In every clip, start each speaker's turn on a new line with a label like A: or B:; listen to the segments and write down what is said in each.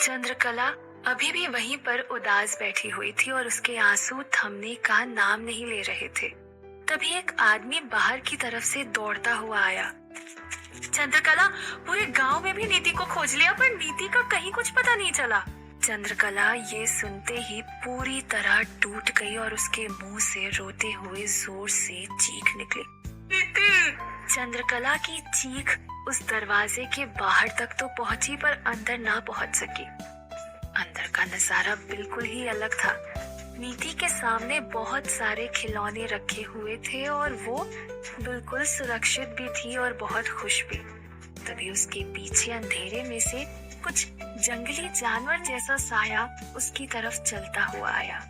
A: चंद्रकला अभी भी वहीं पर उदास बैठी हुई थी और उसके आंसू थमने का नाम नहीं ले रहे थे। तभी एक आदमी बाहर की तरफ से दौड़ता हुआ आया। चंद्रकला, पूरे गांव में भी नीति को खोज लिया पर नीति का कहीं कुछ पता नहीं चला। चंद्रकला ये सुनते ही पूरी तरह टूट गई और उसके मुंह से रोते हुए जोर से चीख निकली। नीति! चंद्रकला की चीख उस दरवाजे के बाहर तक तो पहुंची पर अंदर ना पहुंच सकी। अंदर का नजारा बिल्कुल ही अलग था। नीति के सामने बहुत सारे खिलौने रखे हुए थे और वो बिल्कुल सुरक्षित भी थी और बहुत खुश भी। तभी उसके पीछे अंधेरे में से कुछ जंगली जानवर जैसा साया उसकी तरफ चलता हुआ आया।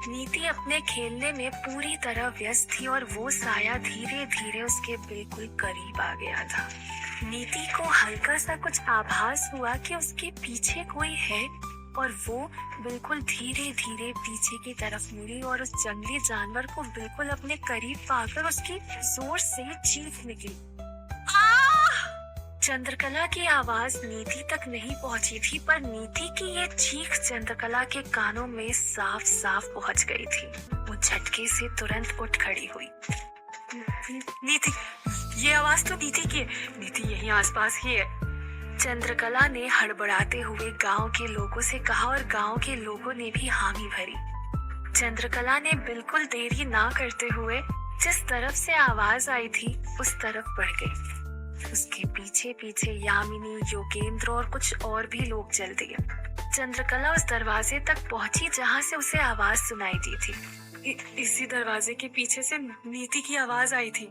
A: नीति अपने खेलने में पूरी तरह व्यस्त थी और वो साया धीरे धीरे उसके बिल्कुल करीब आ गया था। नीति को हल्का सा कुछ आभास हुआ कि उसके पीछे कोई है और वो बिल्कुल धीरे धीरे पीछे की तरफ मुड़ी और उस जंगली जानवर को बिल्कुल अपने करीब पाकर उसकी जोर से चीख निकली। चंद्रकला की आवाज नीति तक नहीं पहुंची थी पर नीति की ये चीख चंद्रकला के कानों में साफ साफ पहुंच गई थी। वो झटके से तुरंत उठ खड़ी हुई। नीति, ये आवाज तो नीति की है। नीति यहीं आसपास ही है। चंद्रकला ने हड़बड़ाते हुए गांव के लोगों से कहा और गांव के लोगों ने भी हामी भरी। चंद्रकला ने बिल्कुल देरी ना करते हुए जिस तरफ से आवाज आई थी उस तरफ बढ़ गई। उसके पीछे पीछे यामिनी, योगेंद्र और कुछ और भी लोग चल दिए। चंद्रकला उस दरवाजे तक पहुंची जहां से उसे आवाज सुनाई दी थी। इसी दरवाजे के पीछे से नीति की आवाज आई थी।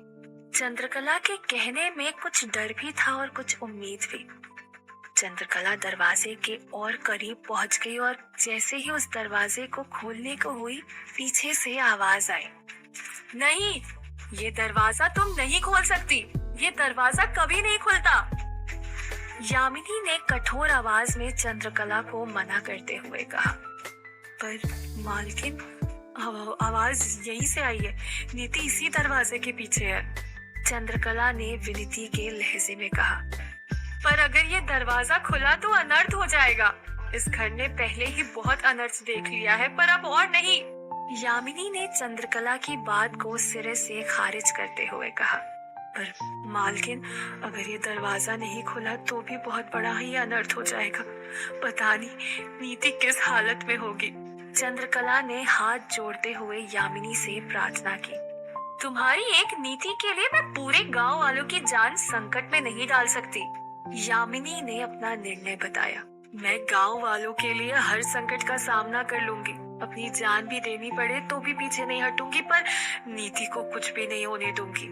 A: चंद्रकला के कहने में कुछ डर भी था और कुछ उम्मीद भी। चंद्रकला दरवाजे के और करीब पहुंच गई और जैसे ही उस दरवाजे को खोलने को हुई पीछे से आवाज आई। नहीं, ये दरवाजा तुम नहीं खोल सकती। ये दरवाजा कभी नहीं खुलता। यामिनी ने कठोर आवाज में चंद्रकला को मना करते हुए कहा। पर मालकिन, आवाज यहीं से आई है। नीति इसी दरवाजे के पीछे है। चंद्रकला ने विनती के लहजे में कहा। पर अगर ये दरवाजा खुला तो अनर्थ हो जाएगा। इस घर ने पहले ही बहुत अनर्थ देख लिया है पर अब और नहीं। यामिनी ने चंद्रकला की बात को सिरे से खारिज करते हुए कहा। पर मालकिन, अगर ये दरवाजा नहीं खुला तो भी बहुत बड़ा ही अनर्थ हो जाएगा। पता नहीं नीति किस हालत में होगी। चंद्रकला ने हाथ जोड़ते हुए यामिनी से प्रार्थना की। तुम्हारी एक नीति के लिए मैं पूरे गांव वालों की जान संकट में नहीं डाल सकती। यामिनी ने अपना निर्णय बताया। मैं गांव वालों के लिए हर संकट का सामना कर लूंगी। अपनी जान भी देनी पड़े तो भी पीछे नहीं हटूंगी पर नीति को कुछ भी नहीं होने दूंगी।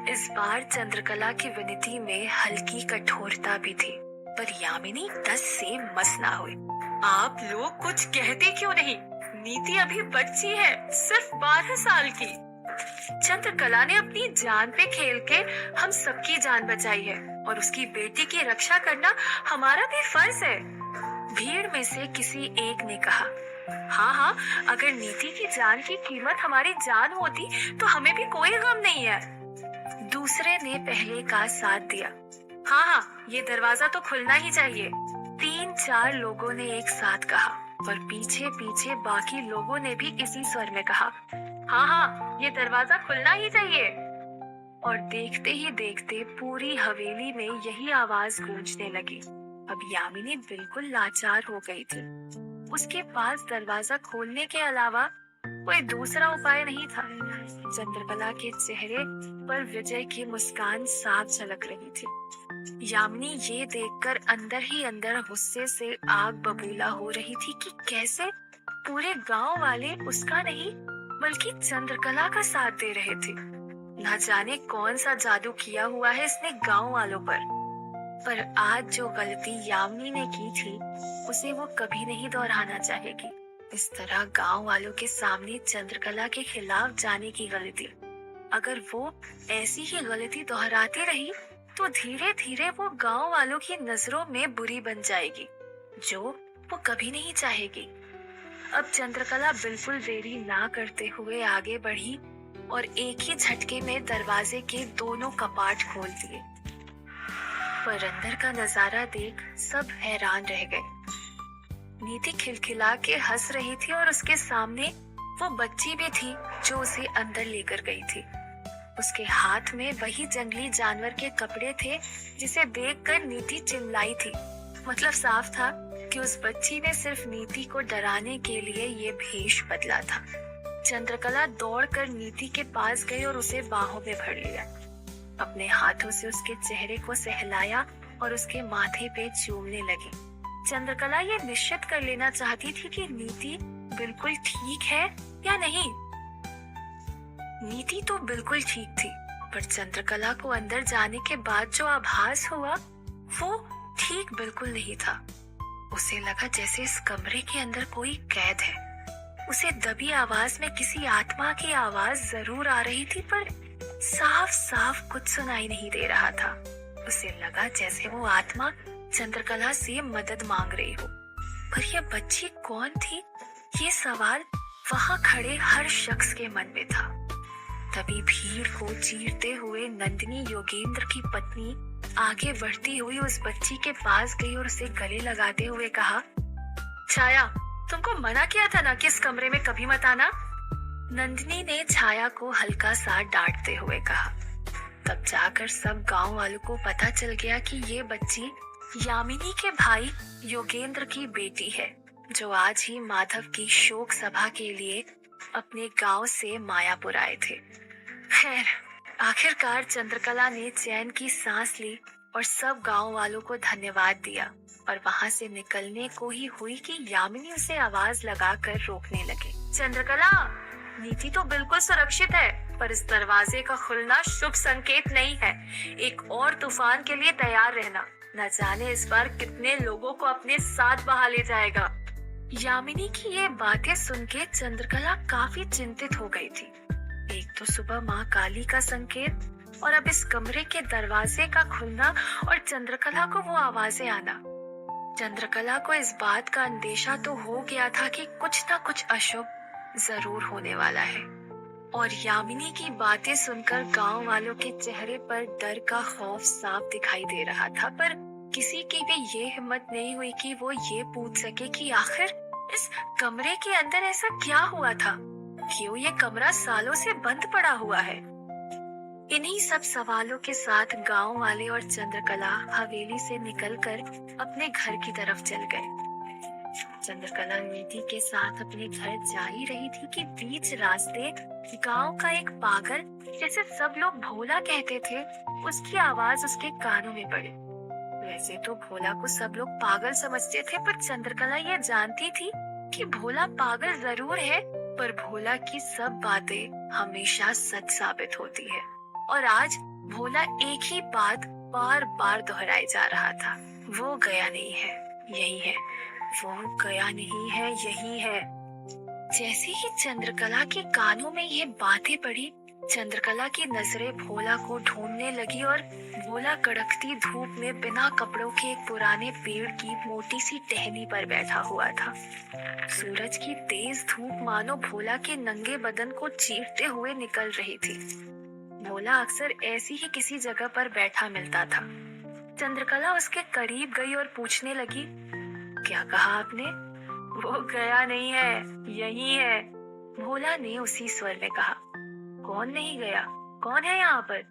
A: इस बार चंद्रकला की विनती में हल्की कठोरता भी थी पर यामिनी टस से मस ना हुई। आप लोग कुछ कहते क्यों नहीं? नीति अभी बच्ची है, सिर्फ 12 साल की। चंद्रकला ने अपनी जान पे खेल के हम सबकी जान बचाई है और उसकी बेटी की रक्षा करना हमारा भी फर्ज है। भीड़ में से किसी एक ने कहा। हाँ हाँ, अगर नीति की जान की कीमत हमारी जान होती तो हमें भी कोई गम नहीं है। दूसरे ने पहले का साथ दिया। हाँ हाँ, ये दरवाजा तो खुलना ही चाहिए। 3-4 लोगों ने एक साथ कहा और पीछे पीछे बाकी लोगों ने भी इसी स्वर में कहा। हाँ हाँ, ये दरवाजा खुलना ही चाहिए। और देखते ही देखते पूरी हवेली में यही आवाज गूंजने लगी। अब यामिनी बिल्कुल लाचार हो गई थी। उसके पास दरवाजा खोलने के अलावा कोई दूसरा उपाय नहीं था। चंद्रकला के चेहरे पर विजय की मुस्कान साफ झलक रही थी। यामिनी ये देखकर अंदर ही अंदर गुस्से से आग बबूला हो रही थी कि कैसे पूरे गांव वाले उसका नहीं बल्कि चंद्रकला का साथ दे रहे थे। न जाने कौन सा जादू किया हुआ है इसने गांव वालों पर आज जो गलती यामिनी ने की थी उसे वो कभी नहीं दोहराना चाहेगी। इस तरह गांव वालों के सामने चंद्रकला के खिलाफ जाने की गलती। अगर वो ऐसी ही गलती दोहराती रही तो धीरे धीरे वो गांव वालों की नजरों में बुरी बन जाएगी, जो वो कभी नहीं चाहेगी। अब चंद्रकला बिल्कुल देरी ना करते हुए आगे बढ़ी और एक ही झटके में दरवाजे के दोनों कपाट खोल दिए। पर अंदर का नजारा देख सब हैरान रह गए। नीति खिलखिला के हंस रही थी और उसके सामने वो बच्ची भी थी जो उसे अंदर लेकर गई थी। उसके हाथ में वही जंगली जानवर के कपड़े थे जिसे देखकर नीति चिल्लाई थी। मतलब साफ था कि उस बच्ची ने सिर्फ नीति को डराने के लिए ये भेष बदला था। चंद्रकला दौड़कर नीति के पास गई और उसे बाहों में भर लिया। अपने हाथों से उसके चेहरे को सहलाया और उसके माथे पे चूमने लगी। चंद्रकला ये निश्चित कर लेना चाहती थी कि नीति बिल्कुल ठीक है या नहीं। नीति तो बिल्कुल ठीक थी, पर चंद्रकला को अंदर जाने के बाद जो आभास हुआ वो ठीक बिल्कुल नहीं था। उसे लगा जैसे इस कमरे के अंदर कोई कैद है। उसे दबी आवाज में किसी आत्मा की आवाज जरूर आ रही थी, पर साफ साफ कुछ सुनाई नहीं दे रहा था। उसे लगा जैसे वो आत्मा चंद्रकला से मदद मांग रही हो। पर यह बच्ची कौन थी? ये सवाल वहां खड़े हर शख्स के मन में था। तभी भीड़ को चीरते हुए नंदिनी, योगेंद्र की पत्नी, आगे बढ़ती हुई उस बच्ची के पास गई और उसे गले लगाते हुए कहा, छाया, तुमको मना किया था ना कि इस कमरे में कभी मत आना। नंदिनी ने छाया को हल्का सा डांटते हुए कहा। तब जाकर सब गांव वालों को पता चल गया कि ये बच्ची यामिनी के भाई योगेंद्र की बेटी है, जो आज ही माधव की शोक सभा के लिए अपने गांव से मायापुर आए थे। खैर, आखिरकार चंद्रकला ने चैन की सांस ली और सब गांव वालों को धन्यवाद दिया और वहां से निकलने को ही हुई कि यामिनी उसे आवाज लगाकर रोकने लगे। चंद्रकला, नीति तो बिल्कुल सुरक्षित है, पर इस दरवाजे का खुलना शुभ संकेत नहीं है। एक और तूफान के लिए तैयार रहना। न जाने इस बार कितने लोगों को अपने साथ बहा ले जाएगा। यामिनी की ये बातें सुन के चंद्रकला काफी चिंतित हो गई थी। एक तो सुबह माँ काली का संकेत और अब इस कमरे के दरवाजे का खुलना और चंद्रकला को वो आवाजें आना। चंद्रकला को इस बात का अंदेशा तो हो गया था कि कुछ न कुछ अशुभ जरूर होने वाला है। और यामिनी की बातें सुनकर गांव वालों के चेहरे पर डर का खौफ साफ दिखाई दे रहा था, पर किसी की भी ये हिम्मत नहीं हुई कि वो ये पूछ सके कि आखिर इस कमरे के अंदर ऐसा क्या हुआ था, क्यों ये कमरा सालों से बंद पड़ा हुआ है। इन्हीं सब सवालों के साथ गांव वाले और चंद्रकला हवेली से निकलकर अपने घर की तरफ चल गए। चंद्रकला नीति के साथ अपने घर जा ही रही थी कि बीच रास्ते गांव का एक पागल, जिसे सब लोग भोला कहते थे, उसकी आवाज उसके कानों में पड़ी। वैसे तो भोला को सब लोग पागल समझते थे, पर चंद्रकला ये जानती थी कि भोला पागल जरूर है, पर भोला की सब बातें हमेशा सच साबित होती है। और आज भोला एक ही बात बार बार दोहराए जा रहा था, वो गया नहीं है, यही है। वो गया नहीं है, यही है। जैसे ही चंद्रकला के कानों में ये बातें पड़ी, चंद्रकला की नजरें भोला को ढूंढने लगी और भोला कड़कती धूप में बिना कपड़ों के एक पुराने पेड़ की मोटी सी टहनी पर बैठा हुआ था। सूरज की तेज धूप मानो भोला के नंगे बदन को चीरते हुए निकल रही थी। भोला अक्सर ऐसी ही किसी जगह पर बैठा मिलता था। चंद्रकला उसके करीब गई और पूछने लगी, क्या कहा आपने? वो गया नहीं है, यही है, भोला ने उसी स्वर में कहा। कौन नहीं गया? कौन है यहाँ पर?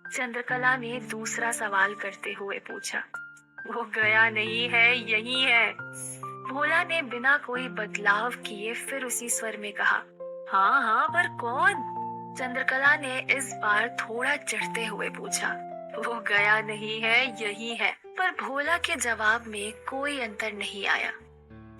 A: चंद्रकला ने दूसरा सवाल करते हुए पूछा। वो गया नहीं है, यही है, भोला ने बिना कोई बदलाव किए फिर उसी स्वर में कहा। हाँ हाँ, पर कौन? चंद्रकला ने इस बार थोड़ा चिढ़ते हुए पूछा। वो गया नहीं है, यही है, पर भोला के जवाब में कोई अंतर नहीं आया।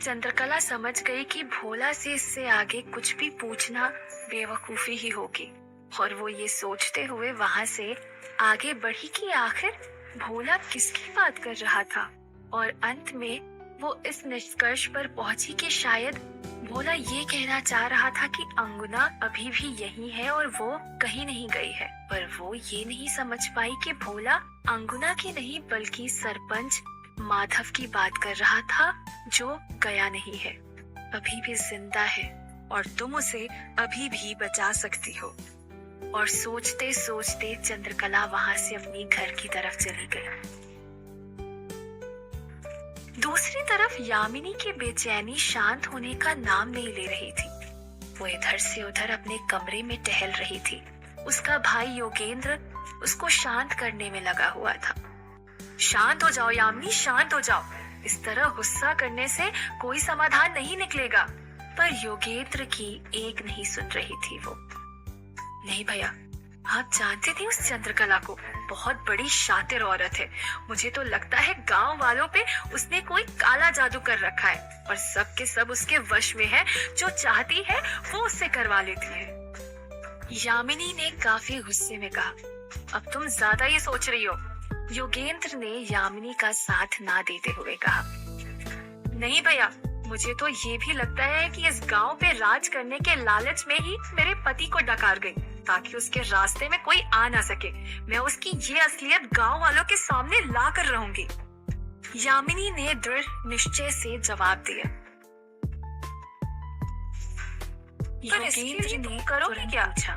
A: चंद्रकला समझ गई कि भोला से इससे आगे कुछ भी पूछना बेवकूफी ही होगी, और वो ये सोचते हुए वहां से आगे बढ़ी कि आखिर भोला किसकी बात कर रहा था। और अंत में वो इस निष्कर्ष पर पहुंची कि शायद भोला ये कहना चाह रहा था कि अंगुना अभी भी यही है और वो कहीं नहीं गई है। पर वो ये नहीं समझ पाई कि भोला अंगुना की नहीं बल्कि सरपंच माधव की बात कर रहा था, जो गया नहीं है, अभी भी जिंदा है और तुम उसे अभी भी बचा सकती हो। और सोचते सोचते चंद्रकला वहां से अपनी घर की तरफ चली गई। दूसरी तरफ यामिनी की बेचैनी शांत होने का नाम नहीं ले रही थी। वो इधर से उधर अपने कमरे में टहल रही थी। उसका भाई योगेंद्र उसको शांत करने में लगा हुआ था। शांत हो जाओ यामिनी, शांत हो जाओ। इस तरह गुस्सा करने से कोई समाधान नहीं निकलेगा। पर योगेंद्र की एक नहीं सुन रही थी वो। नहीं भैया, आप जानते थे उस चंद्रकला को? बहुत बड़ी शातिर औरत है। मुझे तो लगता है गांव वालों पे उसने कोई काला जादू कर रखा है और सब के सब उसके वश में है। जो चाहती है वो उससे करवा लेती है। यामिनी ने काफी गुस्से में कहा, अब तुम ज्यादा ही सोच रही हो। योगेंद्र ने यामिनी का साथ ना देते हुए कहा, नहीं भैया, मुझे तो ये भी लगता है कि इस गांव पे राज करने के लालच में ही मेरे पति को डकार गई, ताकि उसके रास्ते में कोई आ ना सके। मैं उसकी ये असलियत गांव वालों के सामने ला कर रहूंगी। यामिनी ने दृढ़ निश्चय से जवाब दिया। योगेंद्र ने करोगे क्या? पूछा।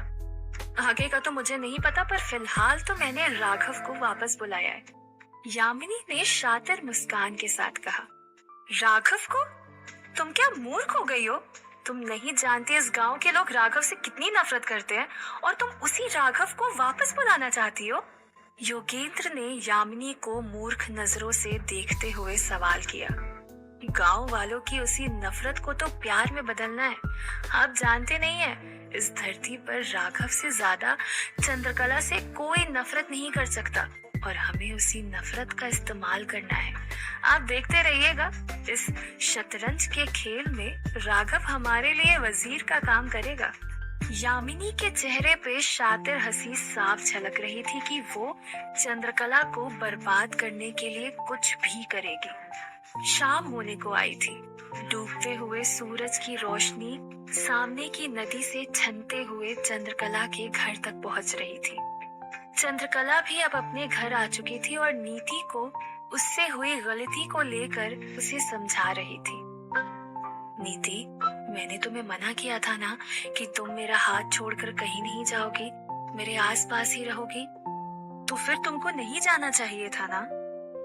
A: आगे का तो मुझे नहीं पता, पर फिलहाल तो मैंने राघव को वापस बुलाया है। यामिनी ने शातिर मुस्कान के साथ कहा, राघव को? तुम क्या मूर्ख हो गई हो? तुम नहीं जानती इस गांव के लोग राघव से कितनी नफरत करते हैं और तुम उसी राघव को वापस बुलाना चाहती हो? योगेंद्र ने यामिनी को मूर्ख नजरों से देखते हुए सवाल किया। गांव वालों की उसी नफरत को तो प्यार में बदलना है। आप जानते नहीं है, इस धरती पर राघव से ज्यादा चंद्रकला से कोई नफरत नहीं कर सकता और हमें उसी नफरत का इस्तेमाल करना है। आप देखते रहिएगा, इस शतरंज के खेल में राघव हमारे लिए वजीर का काम करेगा। यामिनी के चेहरे पे शातिर हंसी साफ झलक रही थी कि वो चंद्रकला को बर्बाद करने के लिए कुछ भी करेगी। शाम होने को आई थी। डूबते हुए सूरज की रोशनी सामने की नदी से छनते हुए चंद्रकला के घर तक पहुंच रही थी। चंद्रकला भी अब अपने घर आ चुकी थी और नीति को उससे हुई गलती को लेकर उसे समझा रही थी। नीति, मैंने तुम्हें मना किया था ना कि तुम मेरा हाथ छोड़कर कहीं नहीं जाओगी, मेरे आसपास ही रहोगी। तो फिर तुमको नहीं जाना चाहिए था ना?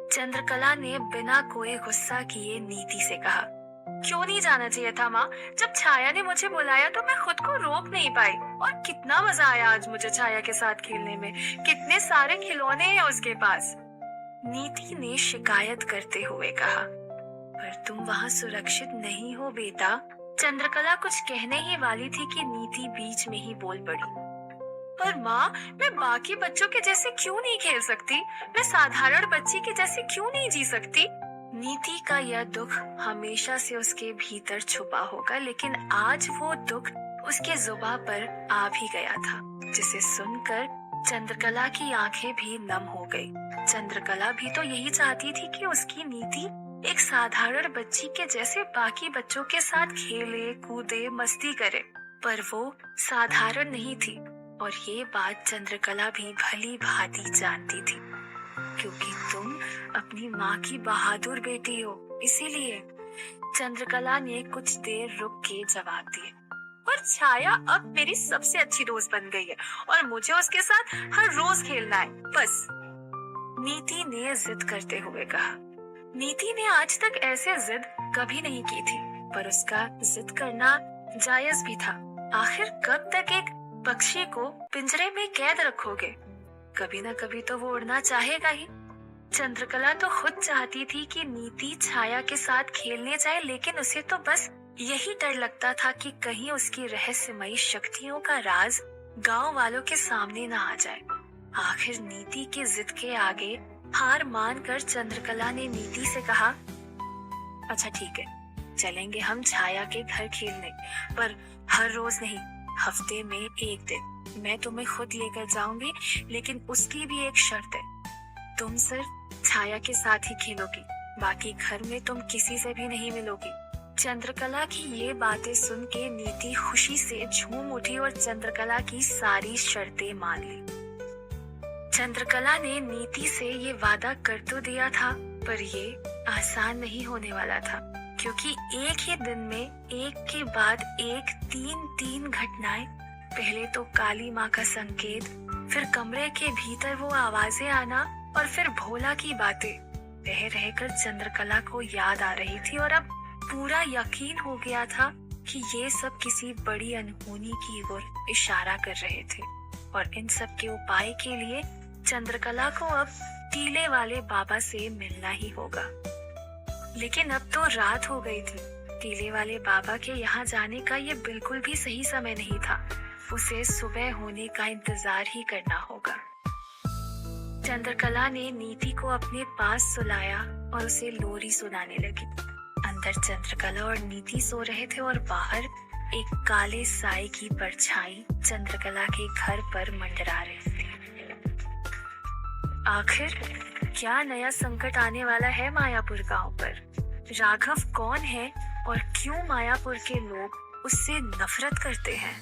A: चंद्रकला ने बिना कोई गुस्सा किए नीति से कहा। क्यों नहीं जाना चाहिए था माँ? जब छाया ने मुझे बुलाया तो मैं खुद को रोक नहीं पाई। और कितना मजा आया आज मुझे छाया के साथ खेलने में। कितने सारे खिलौने हैं उसके पास। नीति ने शिकायत करते हुए कहा। पर तुम वहाँ सुरक्षित नहीं हो बेटा। चंद्रकला कुछ कहने ही वाली थी कि नीति बीच में ही बोल पड़ी। पर माँ, मैं बाकी बच्चों के जैसे क्यों नहीं खेल सकती? मैं साधारण बच्ची के जैसे क्यों नहीं जी सकती? नीति का यह दुख हमेशा से उसके भीतर छुपा होगा, लेकिन आज वो दुख उसके जुबान पर आ भी गया था, जिसे सुनकर चंद्रकला की आंखें भी नम हो गई। चंद्रकला भी तो यही चाहती थी कि उसकी नीति एक साधारण बच्ची के जैसे बाकी बच्चों के साथ खेले, कूदे, मस्ती करे। पर वो साधारण नहीं थी और ये बात चंद्रकला भी भली भांति जानती थी, क्योंकि तुम अपनी माँ की बहादुर बेटी हो, इसीलिए। चंद्रकला ने कुछ देर रुक के जवाब दिए। पर छाया अब मेरी सबसे अच्छी दोस्त बन गई है और मुझे उसके साथ हर रोज खेलना है, बस। नीति ने जिद करते हुए कहा। नीति ने आज तक ऐसे जिद कभी नहीं की थी, पर उसका जिद करना जायज भी था। आखिर कब तक एक पक्षी को पिंजरे में कैद रखोगे? कभी ना कभी तो वो उड़ना चाहेगा ही। चंद्रकला तो खुद चाहती थी कि नीति छाया के साथ खेलने जाए, लेकिन उसे तो बस यही डर लगता था कि कहीं उसकी रहस्यमयी शक्तियों का राज गांव वालों के सामने न आ जाए। आखिर नीति की जिद के आगे हार मानकर चंद्रकला ने नीति से कहा, अच्छा ठीक है, चलेंगे हम छाया के घर खेलने, पर हर रोज नहीं, हफ्ते में एक दिन मैं तुम्हें खुद लेकर जाऊंगी, लेकिन उसकी भी एक शर्त है। तुम सिर्फ छाया के साथ ही खेलोगी, बाकी घर में तुम किसी से भी नहीं मिलोगी। चंद्रकला की ये बातें सुन के नीति खुशी से झूम उठी और चंद्रकला की सारी शर्तें मान ली। चंद्रकला ने नीति से ये वादा कर तो दिया था, पर ये आसान नहीं होने वाला था, क्योंकि एक ही दिन में एक के बाद एक तीन घटनाएं। पहले तो काली माँ का संकेत, फिर कमरे के भीतर वो आवाजें आना और फिर भोला की बातें। रह रहकर चंद्रकला को याद आ रही थी और अब पूरा यकीन हो गया था कि ये सब किसी बड़ी अनहोनी की ओर इशारा कर रहे थे और इन सब के उपाय के लिए चंद्रकला को अब टीले वाले बाबा से मिलना ही होगा। लेकिन अब तो रात हो गई थी। टीले वाले बाबा के यहाँ जाने का ये बिल्कुल भी सही समय नहीं था। उसे सुबह होने का इंतजार ही करना होगा। चंद्रकला ने नीति को अपने पास सुलाया और उसे लोरी सुनाने लगी। अंदर चंद्रकला और नीति सो रहे थे और बाहर एक काले साए की परछाई चंद्रकला के घर पर मंडरा रही थी। आखिर क्या नया संकट आने वाला है मायापुर गांव पर? राघव कौन है और क्यों मायापुर के लोग उससे नफरत करते हैं?